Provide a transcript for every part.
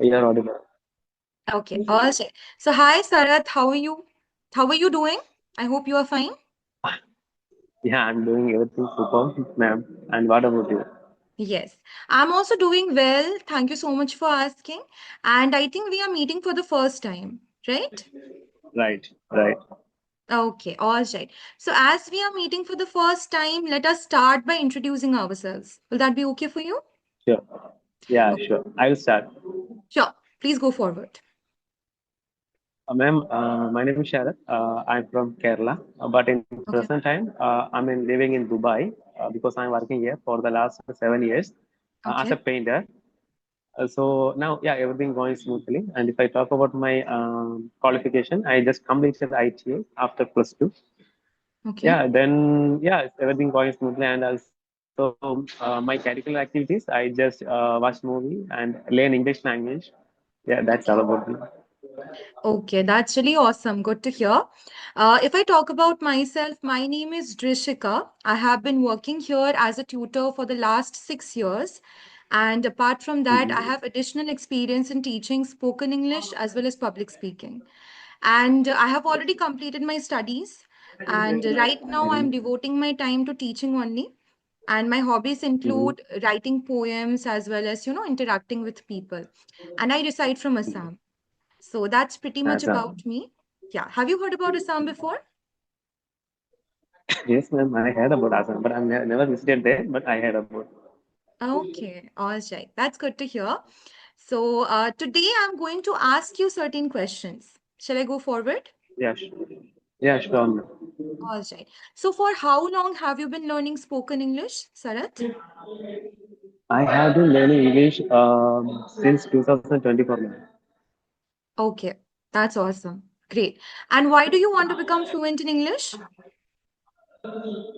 You're audible. Okay, all right. So, hi, Sarath, how are you? How are you doing? I hope you are fine. Yeah, I'm doing everything super, ma'am. And what about you? Yes, I'm also doing well. Thank you so much for asking. And I think we are meeting for the first time, right? Right, right. Okay, all right. So, as we are meeting for the first time, let us start by introducing ourselves. Will that be okay for you? Sure. Yeah, Okay, sure. I will start. sure. Please go forward. Ma'am, my name is Sharat. I'm from Kerala, but in Okay, present time, living in Dubai because I'm working here for the last 7 years as okay, a painter. So now, yeah, everything going smoothly. And if I talk about my qualification, I just completed ITA after plus two. okay. Yeah, then yeah, everything going smoothly. And also my curricular activities, I just watch movie and learn English language. Yeah, that's all Okay. about me. Okay, that's really awesome. Good to hear. If I talk about myself, my name is Drishika. I have been working here as a tutor for the last 6 years. And apart from that, I Mhm. have additional experience in teaching spoken English as well as public speaking. And I have already completed my studies. And right now, I'm Mhm. devoting my time to teaching only. And my hobbies Mhm. include writing poems as well as, interacting with people. And I reside from Assam. So that's pretty much That's all. about me. Yeah. Have you heard about Assam before? Yes, ma'am, I heard about Assam, but I've never visited there, but I heard about. Okay. All right. That's good to hear. So today I'm going to ask you certain questions. Shall I go forward? Yeah, yeah, sure, ma'am. All right. So for how long have you been learning spoken English, Sarath? I have been learning English since 2024, ma'am. Okay. That's awesome. Great. And why do you want to become fluent in English?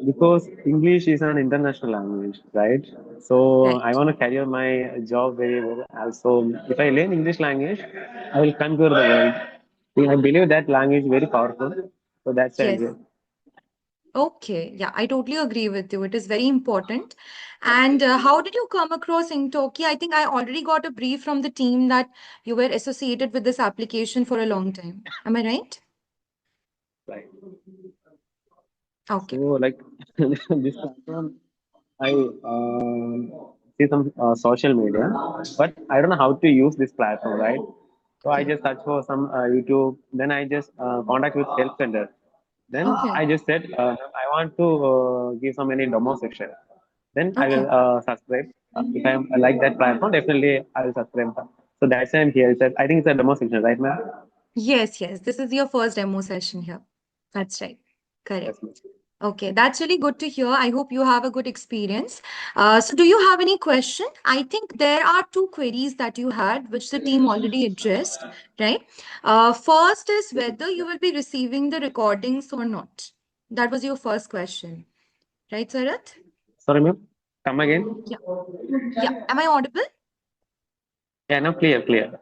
Because English is an international language, right? So I Right. want to career my job very well. Also, if I learn English language, I will conquer the world. I believe that language is very powerful. So that's why I'm Yes. here. Okay, yeah, I totally agree with you. It is very important. And how did you come across Engtalki? I think I already got a brief from the team that you were associated with this application for a long time. Am I right? Right. So Okay. like this platform, I see some social media, but I don't know how to use this platform, right? So I Okay. just search for some YouTube. Then I just contact with help center. Then Okay. I just said I want to give some any demo section. Then I Okay. will subscribe. If I like that platform, definitely I will subscribe. So that's why I'm here. I think it's a demo section, right, ma'am? Yes, yes. This is your first demo session here. That's right. Correct. Yes, ma'am. Okay, that's really good to hear. I hope you have a good experience. So, do you have any question? I think there are two queries that you had, which the team already addressed, right? First is whether you will be receiving the recordings or not. That was your first question, right, Sarath? Sorry, ma'am. Come again. Yeah. Yeah. Am I audible? Yeah, now clear, clear.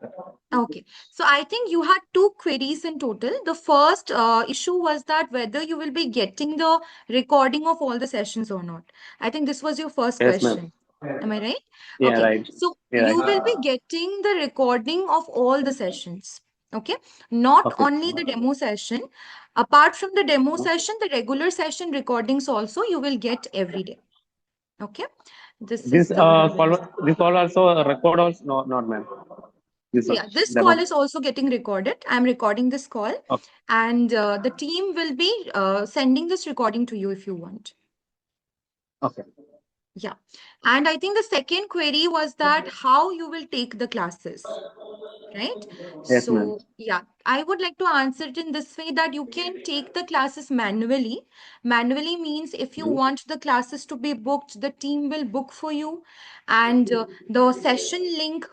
Okay, so I think you had two queries in total. The first issue was that whether you will be getting the recording of all the sessions or not. I think this was your first Yes, ma'am. question. Am I right? Yeah, Okay, right. so Yeah, you will right. be getting the recording of all the sessions. Okay, not Okay. only the demo session. Apart from the demo session, the regular session recordings also you will get every day. Okay, this is This the this call also record also no, not ma'am. This one Yeah, this call demo. is also getting recorded. I'm recording this call, Okay. and the team will be sending this recording to you if you want. Okay. Yeah. And I think the second query was that how you will take the classes, right? Yes, ma'am. So, yeah, I would like to answer it in this way that you can take the classes manually. Manually means if you Mhm. want the classes to be booked, the team will book for you, and the session link,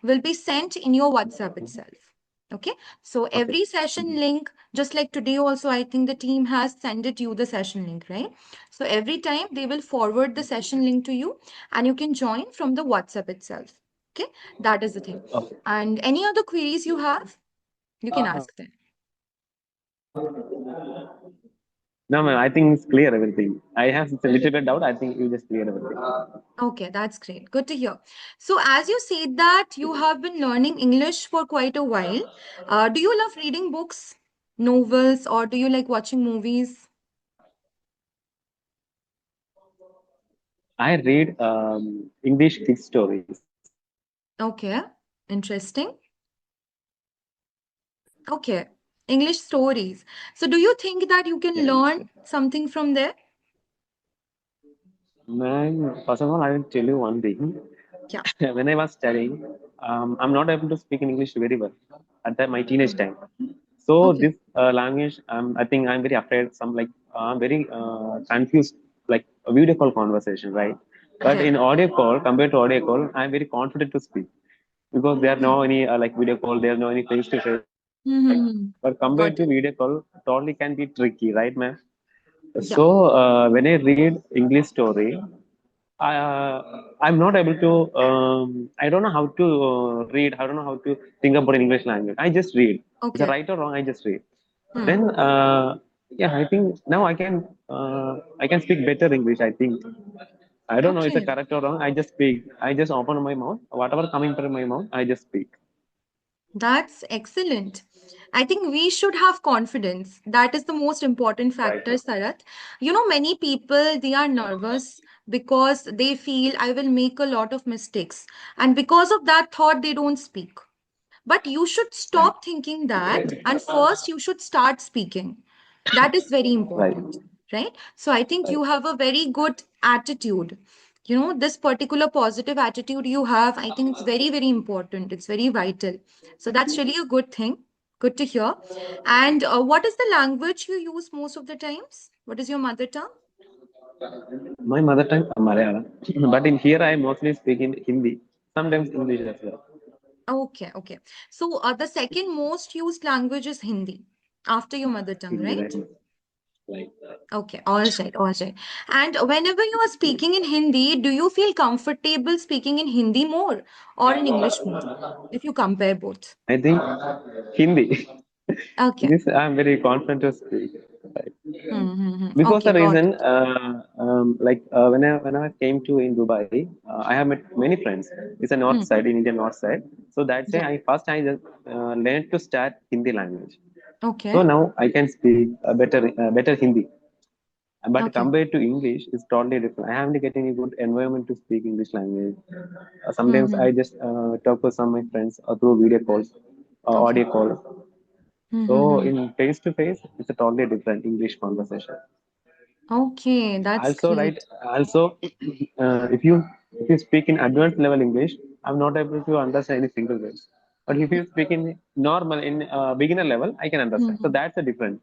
will be sent in your WhatsApp itself. Okay, so Okay. every session link, just like today, also, I think the team has sent it you the session link, right? So every time they will forward the session link to you, and you can join from the WhatsApp itself. Okay, that is the thing. Okay. And any other queries you have, you can ask them. No, ma'am, I think it's clear everything. I have a little bit doubt. I think you just clear everything. Okay, that's great. Good to hear. So, as you said that you have been learning English for quite a while, do you love reading books, novels, or do you like watching movies? I read English kids stories. Okay, interesting. Okay, English stories. So, do you think that you can Yes. learn something from there? Man, first of all, I will tell you one thing. Yeah. When I was studying, I'm not able to speak in English very well at my teenage Mhm. time. So Okay. this language, I think I'm very afraid. Some like I'm very confused, like a video call conversation, right? But Right. in audio call, compared to audio call, I'm very confident to speak because there are Okay. no any like video call, there are no any face to face, right? Mm-hmm. But compared Got to it. video call, totally can be tricky, right, ma'am? Yeah. So when I read English story, I'm not able to. I don't know how to read. I don't know how to think about an English language. I just read. Is it Okay. right or wrong? I just read. Hmm. Then yeah, I think now I can speak better English. I think I don't know. Is it Okay. correct or wrong? I just speak. I just open my mouth. Whatever coming from my mouth, I just speak. That's excellent. I think we should have confidence. That is the most important Right. factor, Sarath. You know, many people, they are nervous because they feel I will make a lot of mistakes. And because of that thought, they don't speak. But you should Right. stop thinking that and first you should start speaking. That is very Right. important, right? So I think Right. you have a very good attitude. You know, this particular positive attitude you have, I think it's very, very important. It's very vital. So that's really a good thing. Good to hear. And what is the language you use most of the times? What is your mother tongue? My mother tongue Malayalam, but in here I mostly speak in Hindi. Sometimes English as well. Okay, okay. So the second most used language is Hindi after your mother tongue, Hindi, right? right? Right. Okay, all right, all right. And whenever you are speaking in Hindi, do you feel comfortable speaking in Hindi more or in English more? If you compare both. I think Hindi. Okay. This I'm very confident to speak. Right. This was Okay, the got reason. it. When I came to in Dubai, I have met many friends. It's a north Hmm. side in Indian north side. So that's why Yeah. I just learned to start Hindi language. Okay. So now I can speak better Hindi. But Okay. compared to English, it's totally different. I haven't get any good environment to speak English language. Sometimes Hmm. I just talk to some of my friends through video calls, Okay. audio calls. So Hmm. in face to face, it's a totally different English conversation. Okay, that's Also, right? great. Also, if you speak in advanced level English, I'm not able to understand any single word. But if you speak in normal in beginner level, I can understand. So Hmm. that's a difference.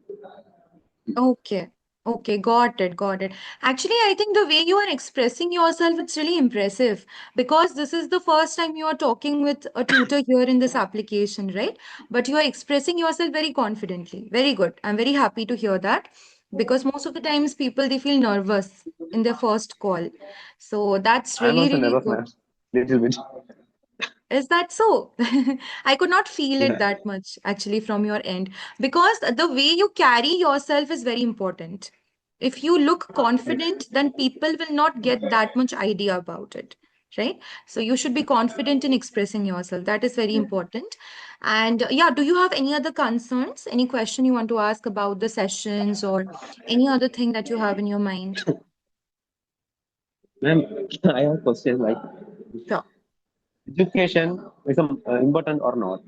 Okay. Okay, got it, got it. Actually, I think the way you are expressing yourself, it's really impressive because this is the first time you are talking with a tutor here in this application, right? But you are expressing yourself very confidently. Very good. I'm very happy to hear that because most of the times people they feel nervous in their first call. So that's I'm really, also really nervous, good. man. Little bit. Is that so? I could not feel it Yeah. that much actually from your end because the way you carry yourself is very important. If you look confident, then people will not get that much idea about it, right? So you should be confident in expressing yourself. That is very important. And yeah, do you have any other concerns? Any question you want to ask about the sessions or any other thing that you have in your mind? Ma'am, I have a question like Sure. education is important or not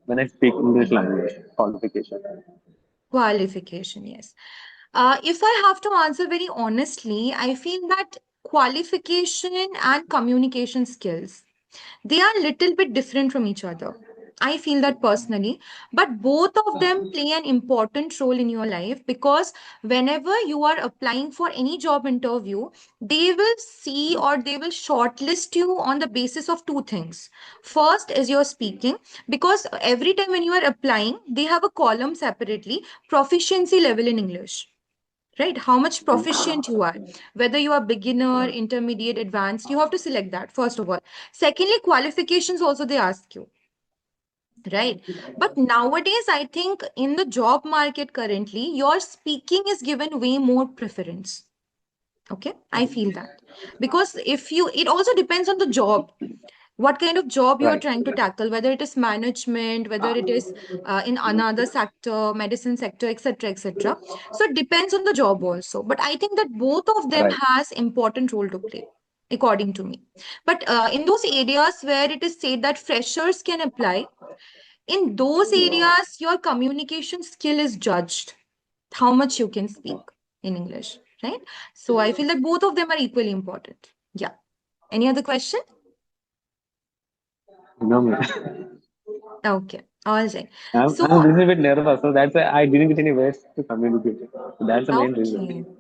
when I speak English language qualification. Qualification, yes. If I have to answer very honestly, I feel that qualification and communication skills, they are a little bit different from each other. I feel that personally, but both of them play an important role in your life because whenever you are applying for any job interview, they will see or they will shortlist you on the basis of two things. First is your speaking, because every time when you are applying, they have a column separately, proficiency level in English, right? How much proficient you are, whether you are beginner, intermediate, advanced, you have to select that first of all. Secondly, qualifications also they ask you. right? But nowadays, I think in the job market currently, your speaking is given way more preference. Okay, I feel that because if you, it also depends on the job, what kind of job you are Right. trying to tackle, whether it is management, whether it is in another sector, medicine sector, etc., etc. So it depends on the job also, but I think that both of them Right. has important role to play according to me. But in those areas where it is said that freshers can apply, in those areas your communication skill is judged, how much you can speak in English, right? So I feel that both of them are equally important. Yeah. Any other question? No, ma'am. Okay, all right. I'm a So, little bit nervous, so that's why I didn't get any words to communicate. So that's the main okay. reason.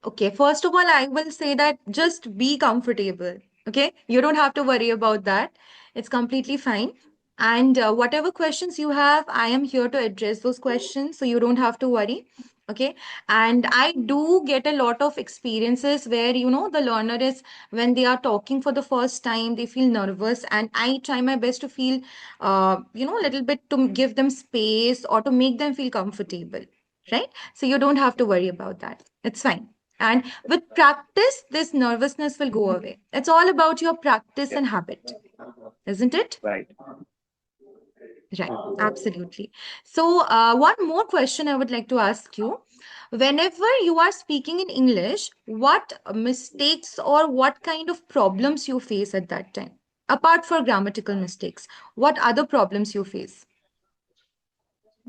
Okay, first of all, I will say that just be comfortable. Okay, you don't have to worry about that. It's completely fine. And whatever questions you have, I am here to address those questions, so you don't have to worry. Okay, and I do get a lot of experiences where, the learner is, when they are talking for the first time, they feel nervous, and I try my best to feel, a little bit to give them space or to make them feel comfortable, right? So you don't have to worry about that. It's fine. And with practice, this nervousness will go away. It's all about your practice Yeah. and habit, isn't it? Right. Right, absolutely. So, one more question I would like to ask you. Whenever you are speaking in English, what mistakes or what kind of problems you face at that time? Apart from grammatical mistakes, what other problems you face?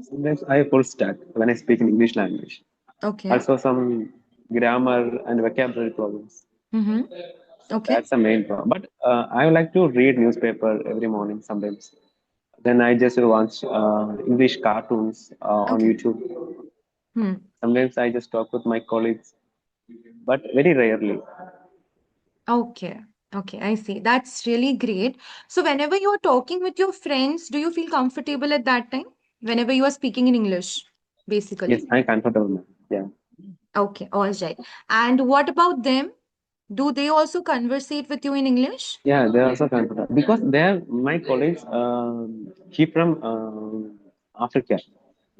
Sometimes I full stuck when I speak in English language. Okay. Also some grammar and vocabulary problems. Mm-hmm. Okay. That's the main problem. But I like to read newspaper every morning sometimes. Then I just watch English cartoons on Okay. YouTube. Hmm. Sometimes I just talk with my colleagues, but very rarely. Okay. Okay, I see. That's really great. So whenever you are talking with your friends, do you feel comfortable at that time? Whenever you are speaking in English, Yes, basically. I'm comfortable now. Yeah. Okay, all right. And what about them? Do they also conversate with you in English? Yeah, they're also comfortable because they're my colleagues. He from Africa,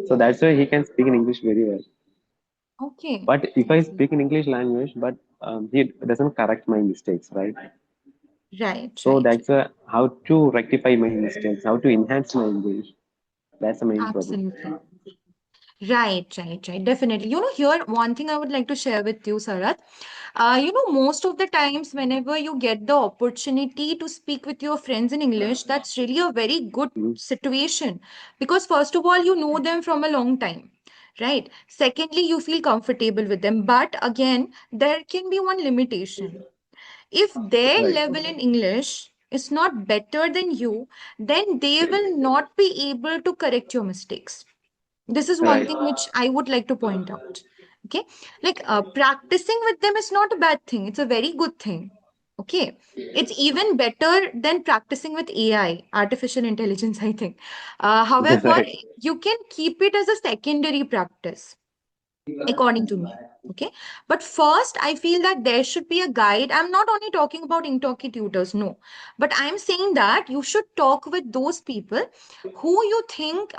so that's why he can speak in English very well. Okay, But if I I see. speak in English language, but he doesn't correct my mistakes, right? Right, So right. that's how to rectify my mistakes, how to enhance my English. That's the main problem. Absolutely. Right, right, right. Definitely. Here, one thing I would like to share with you, Sarat. Most of the times, whenever you get the opportunity to speak with your friends in English, that's really a very good Mhm. situation because, first of all, you know them from a long time, right? Secondly, you feel comfortable with them. But again, there can be one limitation. If their Right, level in English is not better than you, then they will not be able to correct your mistakes. This is one right, thing which I would like to point out. Okay. Like practicing with them is not a bad thing, it's a very good thing. Okay. It's even better than practicing with AI, artificial intelligence, I think. However, right. you can keep it as a secondary practice according to me. Okay. But first, I feel that there should be a guide. I'm not only talking about Engtalki tutors, no, but I'm saying that you should talk with those people who you think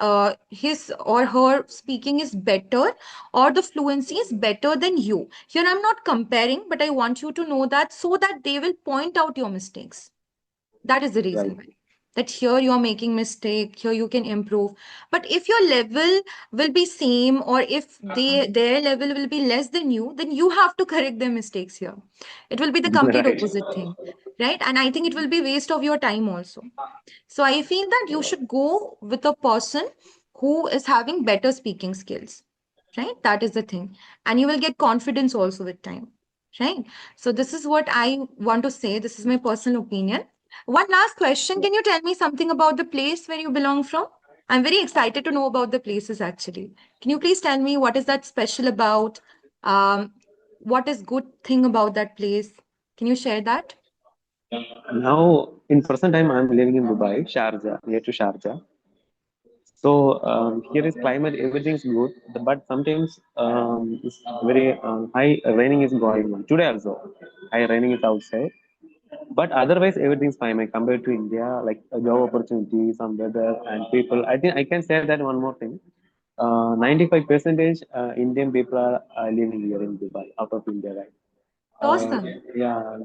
his or her speaking is better or the fluency is better than you. Here, I'm not comparing, but I want you to know that so that they will point out your mistakes. That is the reason Right. why. That here you are making mistake, here you can improve. But if your level will be same or if their level will be less than you, then you have to correct their mistakes here. It will be the complete Right. opposite thing, right? And I think it will be waste of your time also. So I feel that you should go with a person who is having better speaking skills, right? That is the thing. And you will get confidence also with time, right? So this is what I want to say. This is my personal opinion. One last question. Can you tell me something about the place where you belong from? I'm very excited to know about the places actually. Can you please tell me what is that special about? Um, what is good thing about that place? Can you share that? Now, in present time, I'm living in Dubai, Sharjah, near to Sharjah. So here is climate, everything is good, but sometimes it's very high raining is going on. Today also, high raining is outside. But otherwise, everything's fine. Like compared to India, like job opportunities, some weather and people. I think I can say that one more thing. 95 percentage Indian people are living here in Dubai, out of India, right? Uh, Awesome. yeah,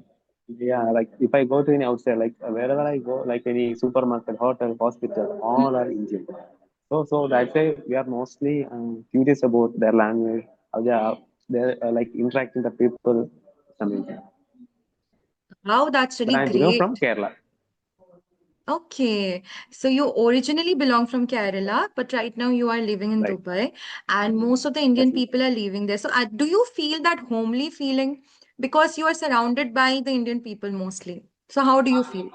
yeah. Like if I go to any outside, like wherever I go, like any supermarket, hotel, hospital, all are Indian. So that's why we are mostly curious about their language, how they are, they're like interacting the people. It's amazing. Wow, that's But really I belong great. from Kerala, Okay, so you originally belong from Kerala, but right now you are living in right? Dubai, and most of the Indian Definitely. people are living there. So, do you feel that homely feeling because you are surrounded by the Indian people mostly? So, how do you feel?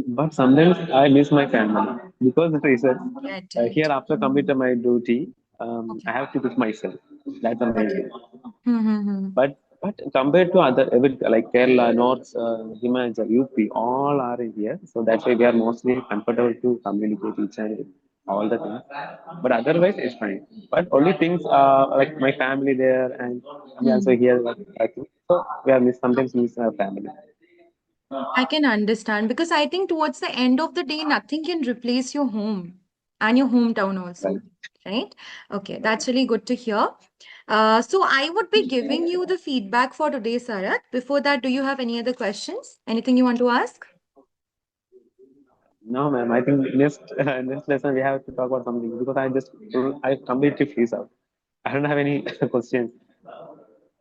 But sometimes I miss my family because the reason Get here it. after completing my duty, I Okay. have to push myself. That's the main Okay. thing. Mm-hmm. But compared to other every, like Kerala, North, Himachal, UP, all are here. So that's why we are mostly comfortable to communicate each and all the things. But otherwise, it's fine. But only things like my family there and me also Hmm. here. Like, I think so. We are sometimes miss our family. I can understand because I think towards the end of the day, nothing can replace your home and your hometown Right. also, right? Okay, that's really good to hear. So I would be giving you the feedback for today, Sarat. Before that, do you have any other questions? Anything you want to ask? No, ma'am. I think next next lesson we have to talk about something because I completely freeze out. I don't have any questions.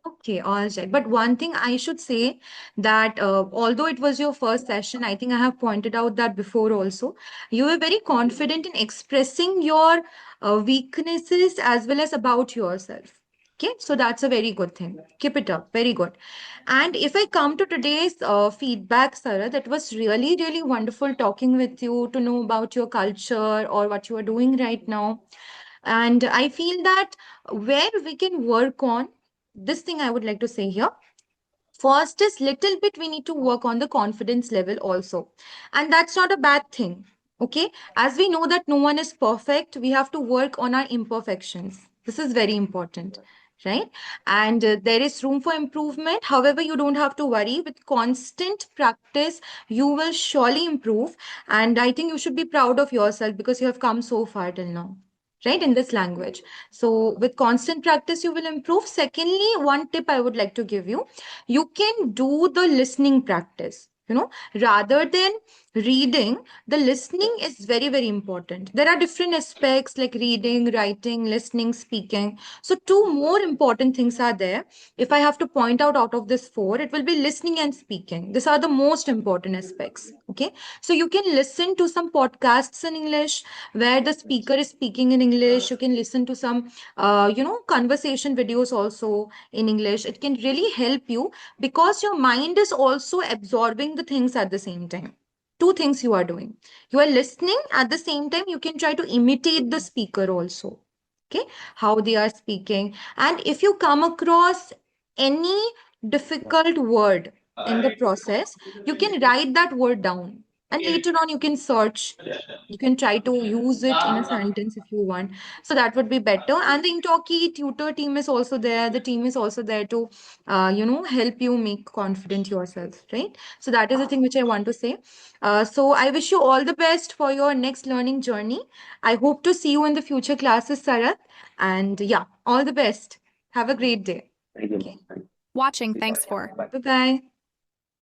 Okay, all right. But one thing I should say that although it was your first session, I think I have pointed out that before also, you were very confident in expressing your weaknesses as well as about yourself. Okay, so that's a very good thing. Keep it up. Very good. And if I come to today's feedback, Sarah, that was really, really wonderful talking with you to know about your culture or what you are doing right now. And I feel that where we can work on this thing I would like to say here. First is little bit we need to work on the confidence level also. And that's not a bad thing. Okay. As we know that no one is perfect, we have to work on our imperfections. This is very important. Right. And there is room for improvement. However, you don't have to worry. With constant practice, you will surely improve. And I think you should be proud of yourself because you have come so far till now, right, in this language. So with constant practice you will improve. Secondly, one tip I would like to give you, you can do the listening practice, rather than reading. The listening is very, very important. There are different aspects like reading, writing, listening, speaking. So two more important things are there. If I have to point out of this four, it will be listening and speaking. These are the most important aspects. Okay, so you can listen to some podcasts in English where the speaker is speaking in English. You can listen to some conversation videos also in English. It can really help you because your mind is also absorbing the things at the same time. Two things you are doing. You are listening, at the same time you can try to imitate the speaker also. Okay, how they are speaking. And if you come across any difficult word in the process, you can write that word down and later on you can search. You can try to use it in a sentence if you want. So that would be better. And the Engtalki tutor team is also there. The team is also there to, help you make confident yourself, right? So that is the thing which I want to say. So I wish you all the best for your next learning journey. I hope to see you in the future classes, Sarat. And yeah, all the best. Have a great day. Thank you, Okay. ma'am. Thank Watching. you. Thanks for. Bye. Bye bye.